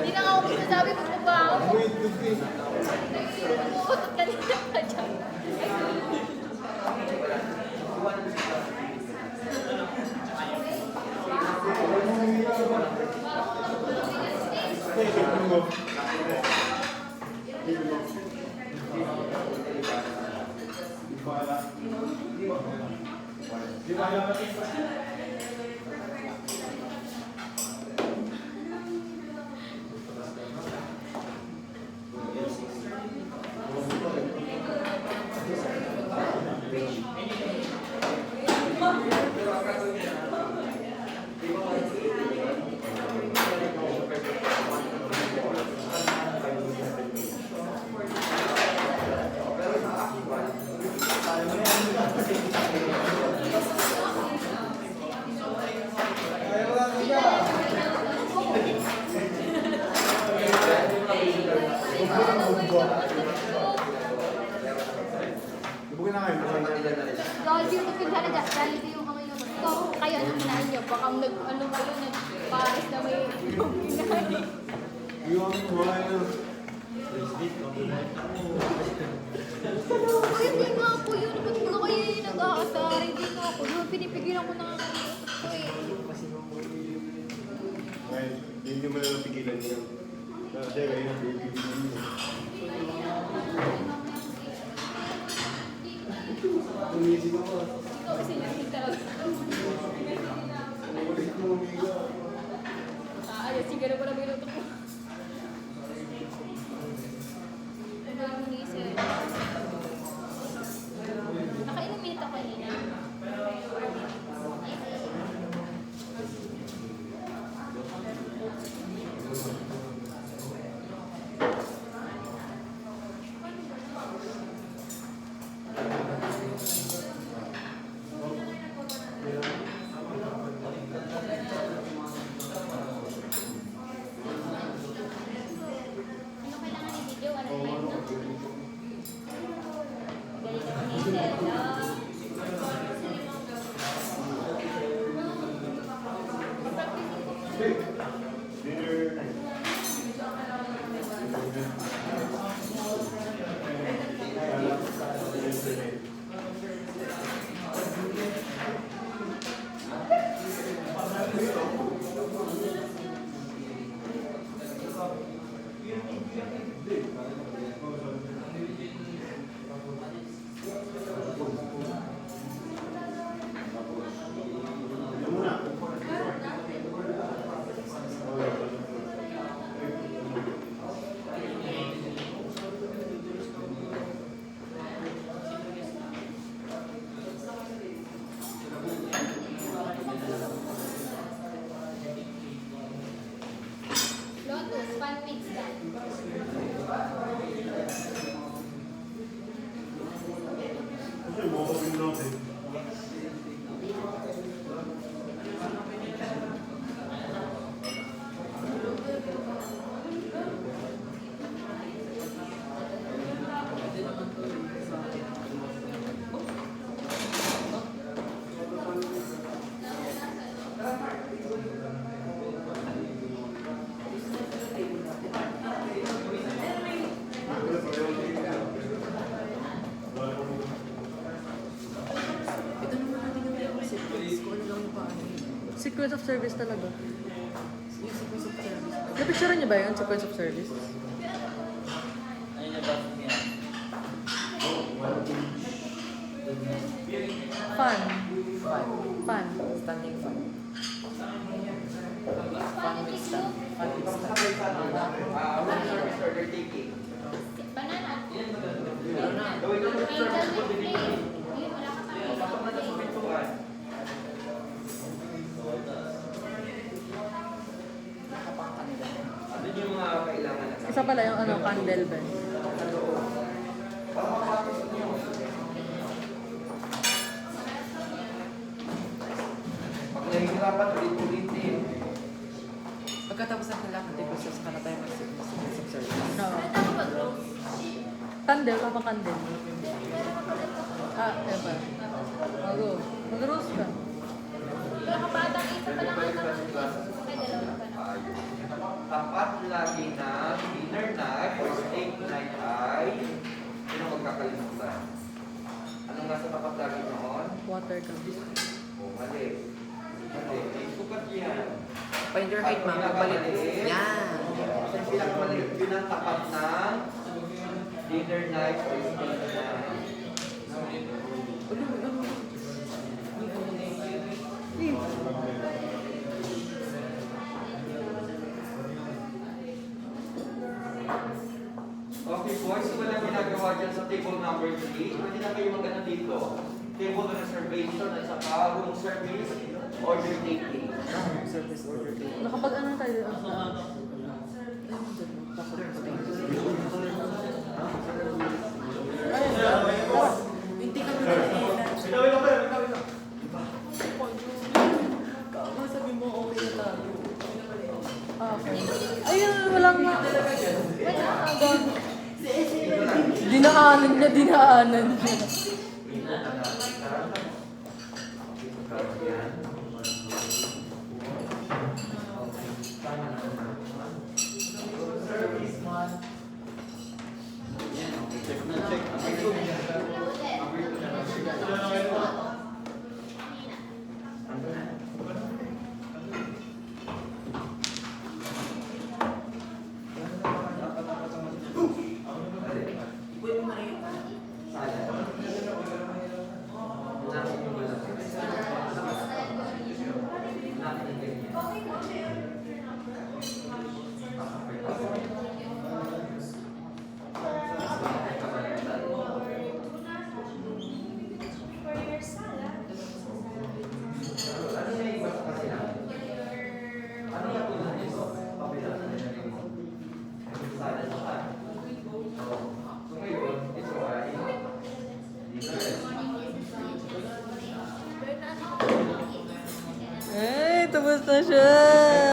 Hindi na ako sinasabi magbabaho. Umuutot kanina pa dyan. Dahil dito pinhala dyan, dahil dito yung kamay naman. Ikaw, kayo, anong kinain niyo? Baka nag-ano kayo, nag-pares na may yung kinain. Hindi nga ako yun. Ba't mga kayo yung nag-aasar? Hindi nga ako yun. Pinipigilan ko na ako eh. Hindi nyo malang pigilan niya. Kasi kayo na baby mo. Tumisip ako. Ikaw kasi lamig talaga. Ulit mo umiga. Ayos, siguro ko na minuto ko. Ano yung nisip? Nakailang minuto kanina? Ano kailangan yung video? Ano time na? Galing ako ni Stella. Dinner. Lotus, pan mix yan. Kasi mo ako natin. Sequence of service talaga. Napicturean niyo ba yun? Sequence of service? Fun. Fun. Standing fan. Fun with stand. Fun with stand. Banana. Banana. Angel with plate. Yun, wala ka pang plate. Ano yung mga kailangan na? Isa pala yung ano, candle ba? nahihirapan ulit-ulitin. Pagkatapos ng kailangan, di ba sa saka na tayo mag-sequence of service? No. Ano ako ba, bro? Candle, papa candle. Meron ako dito. Ah, ever. Mago. Mag-rose ka. Pero kapatang isa pa lang ang naman. Ay, dalawa pa na. Tapat lagi na dinner night or steak night ay sino magkakalimutan? Anong nasa tapat lagi noon? Water ka. Oh, mali. Mali. May sukat yan. Find your height, ma'am. Pagbalik. Yan. Ang pinakamaliit, yun ang tapat ng dinner night or steak night. Okay boys, so walang ginagawa dyan sa table number 3. Pwede na kayo mag-ano dito. Table na reservation at saka room service, order taking. Service order day. Nakapag ano tayo? Hindi ka na sabi mo, okay na tayo. Ah, okay. Ayun, walang nga. Wait, doon. Dinaanan niya, dinaanan niya. Ay, tapos na siya.